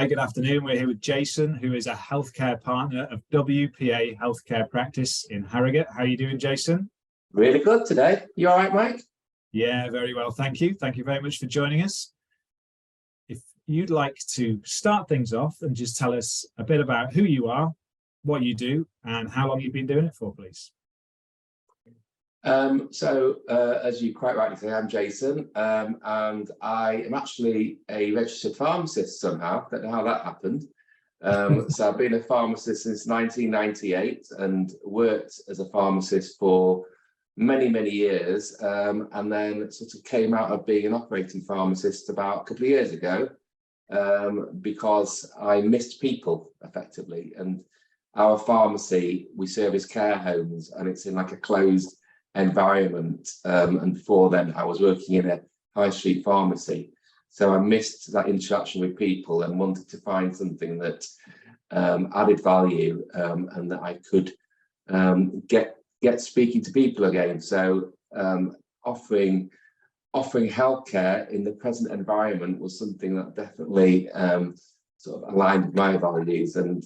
Hi, good afternoon. We're here with Jason, who is a healthcare partner of WPA Healthcare Practice in Harrogate. How are you doing, Jason? Really good today. You all right, Mike? Yeah, very well. Thank you. Thank you very much for joining us. If you'd like to start things off and just tell us a bit about who you are, what you do, and how long you've been doing it for, please. As you quite rightly say, I'm Jason, and I am actually a registered pharmacist somehow. Don't know how that happened. So I've been a pharmacist since 1998 and worked as a pharmacist for many, many years, and then sort of came out of being an operating pharmacist about a couple of years ago because I missed people effectively. And our pharmacy, we service care homes, and it's in like a closed environment, and before then I was working in a high street pharmacy, so I missed that interaction with people and wanted to find something that added value, and that I could get speaking to people again. So offering healthcare in the present environment was something that definitely sort of aligned with my values, and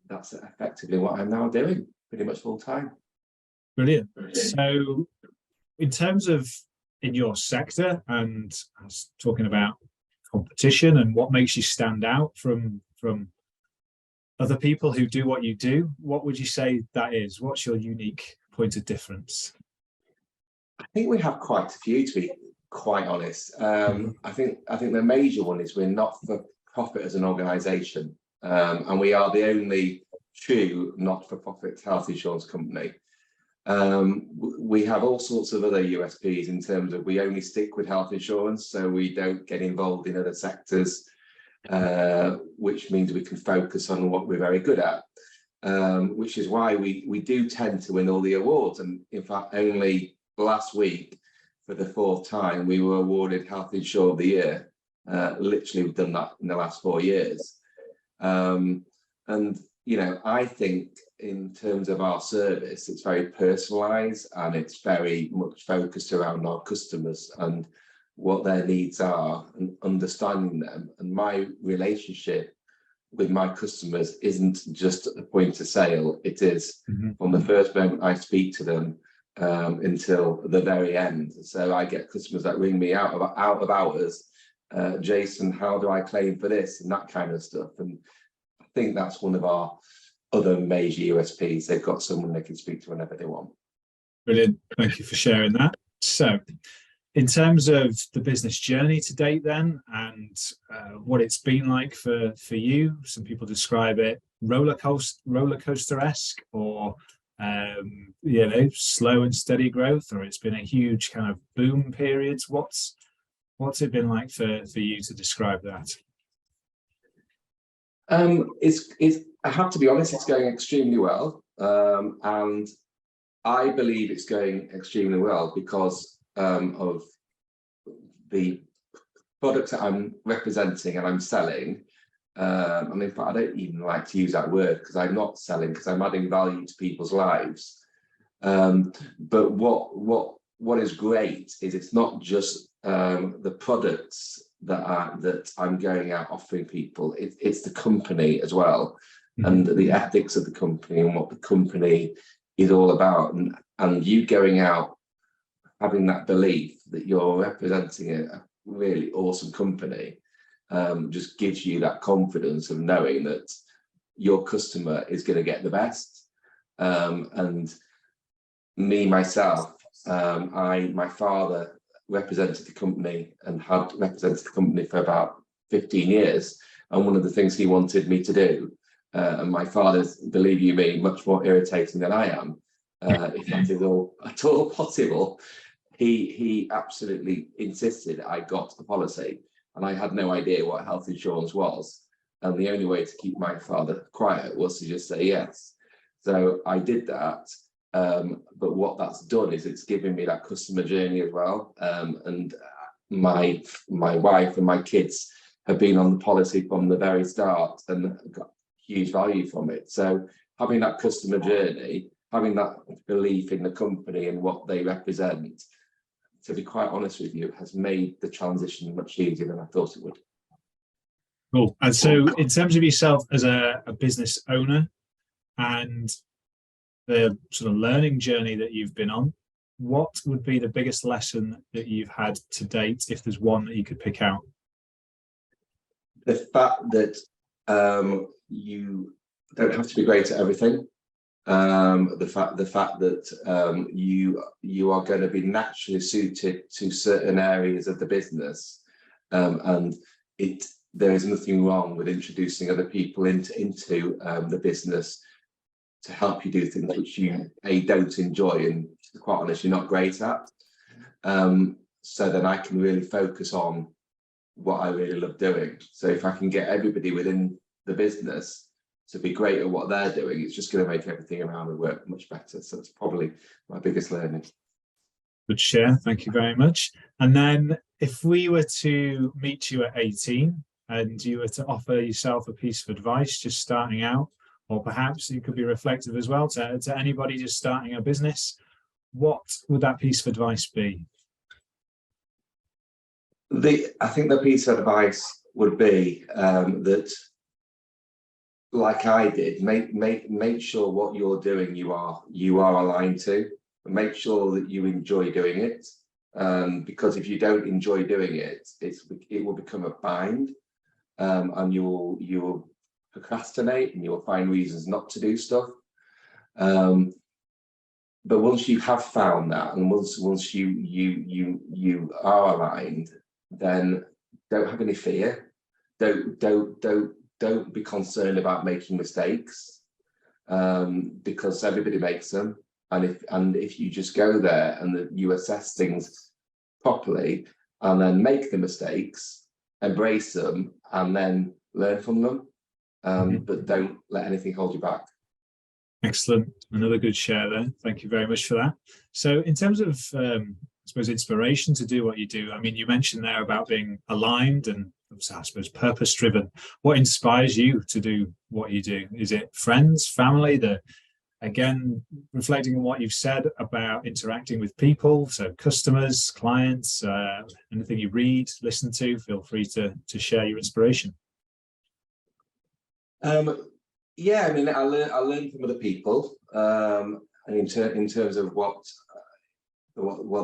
that's effectively what I'm now doing pretty much full time. Brilliant. So in terms of in your sector, and I was talking about competition and what makes you stand out from other people who do what you do, what would you say that is? What's your unique point of difference? I think we have quite a few, to be quite honest. I think the major one is we're not for profit as an organisation, and we are the only true not-for-profit health insurance company. We have all sorts of other USPs in terms of we only stick with health insurance, so we don't get involved in other sectors, which means we can focus on what we're very good at, which is why we do tend to win all the awards. And in fact, only last week, for the 4th time, we were awarded Health Insurer of the Year. Literally, we've done that in the last 4 years. And you know, I think in terms of our service, it's very personalised and it's very much focused around our customers and what their needs are and understanding them. And my relationship with my customers isn't just at the point of sale. It is from the first moment I speak to them until the very end. So I get customers that ring me out of hours, Jason, how do I claim for this, and that kind of stuff. And I think that's one of our other major USPs. They've got someone they can speak to whenever they want. Brilliant. Thank you for sharing that. So in terms of the business journey to date then, and what it's been like for you, some people describe it roller coaster-esque, or you know, slow and steady growth, or it's been a huge kind of boom periods. What's it been like for you to describe that? I have to be honest, it's going extremely well, and I believe it's going extremely well because of the products that I'm representing and I'm selling. And in fact, I don't even like to use that word because I'm not selling, because I'm adding value to people's lives. But what is great is it's not just the products that I'm going out offering people. It's the company as well, and the ethics of the company and what the company is all about. And you going out having that belief that you're representing a really awesome company just gives you that confidence of knowing that your customer is going to get the best. And me, myself, my father represented the company and had represented the company for about 15 years. And one of the things he wanted me to do, and my father's, believe you me, much more irritating than I am, if that is at all possible, he absolutely insisted I got the policy. And I had no idea what health insurance was. And the only way to keep my father quiet was to just say yes. So I did that. But what that's done is it's given me that customer journey as well. And my wife and my kids have been on the policy from the very start and got huge value from it. So having that customer journey, having that belief in the company and what they represent, to be quite honest with you, has made the transition much easier than I thought it would. Cool. And so in terms of yourself as a business owner and the sort of learning journey that you've been on, what would be the biggest lesson that you've had to date, if there's one that you could pick out? The fact that you don't have to be great at everything. The fact that you are going to be naturally suited to certain areas of the business, and there is nothing wrong with introducing other people into the business to help you do things which you don't enjoy and, to be quite honest, you're not great at. So then I can really focus on what I really love doing. So if I can get everybody within the business to be great at what they're doing, it's just going to make everything around it work much better. So it's probably my biggest learning. Good share. Thank you very much. And then if we were to meet you at 18 and you were to offer yourself a piece of advice just starting out, or perhaps it could be reflective as well to anybody just starting a business, what would that piece of advice be? I think the piece of advice would be that, like I did, make sure what you're doing you are aligned to. Make sure that you enjoy doing it, because if you don't enjoy doing it, it will become a bind, and you will procrastinate and you will find reasons not to do stuff. But once you have found that, and once you are aligned, then don't have any fear. Don't be concerned about making mistakes, because everybody makes them. And if you just go there and you assess things properly and then make the mistakes, embrace them, and then learn from them, but don't let anything hold you back. Excellent. Another good share there. Thank you very much for that. So in terms of, I suppose, inspiration to do what you do, I mean, you mentioned there about being aligned and, I suppose, purpose-driven. What inspires you to do what you do? Is it friends, family, again, reflecting on what you've said about interacting with people, so customers, clients, anything you read, listen to, feel free to share your inspiration. Yeah, I mean, I learn from other people, and in terms of what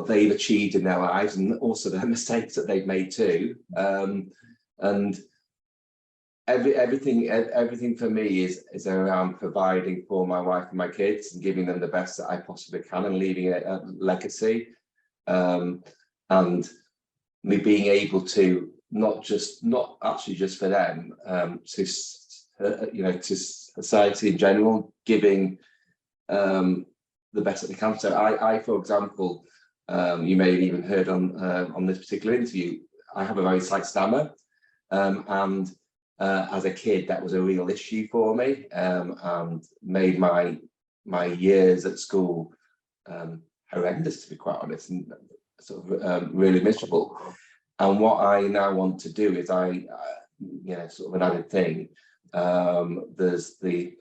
they've achieved in their lives, and also the mistakes that they've made too. And everything for me is around providing for my wife and my kids and giving them the best that I possibly can and leaving a legacy, and me being able to not actually just for them, to society in general, giving the best that they can. So I for example, you may have even heard on this particular interview, I have a very slight stammer, and as a kid that was a real issue for me, and made my years at school horrendous, to be quite honest, and sort of really miserable. And what I now want to do is sort of an added thing. There's the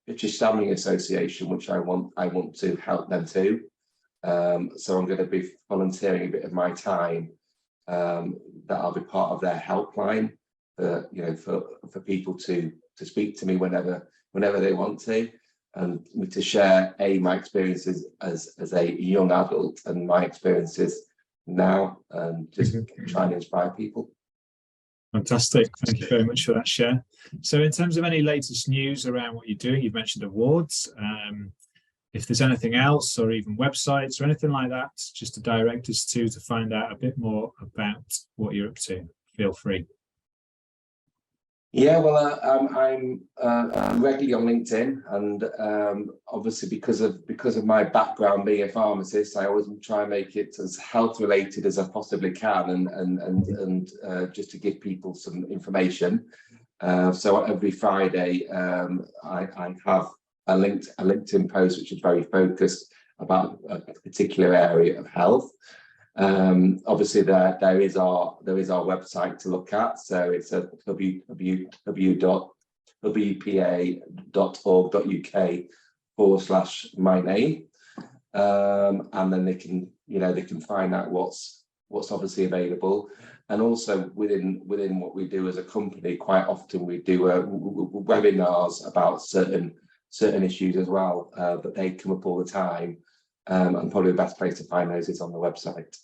British Stammering Association, which I want to help them too. So I'm going to be volunteering a bit of my time, that I'll be part of their helpline for people to speak to me whenever they want to, and to share my experiences as a young adult and my experiences now, and just try and inspire people. Fantastic. Thank you very much for that share. So in terms of any latest news around what you're doing, you've mentioned awards. If there's anything else, or even websites or anything like that, just to direct us to find out a bit more about what you're up to, feel free. Yeah, well, I'm regularly on LinkedIn, and obviously because of my background being a pharmacist, I always try and make it as health related as I possibly can, and just to give people some information. So every Friday, I have a LinkedIn post which is very focused about a particular area of health. Obviously there is our website to look at, so it's at www.wpa.org.uk/my name, and then they can find out what's obviously available. And also within what we do as a company, quite often we do webinars about certain issues as well, but they come up all the time, and probably the best place to find those is on the website.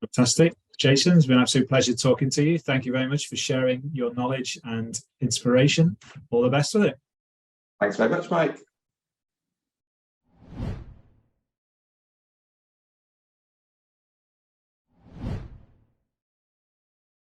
Fantastic. Jason, it's been an absolute pleasure talking to you. Thank you very much for sharing your knowledge and inspiration. All the best with it. Thanks very much, Mike.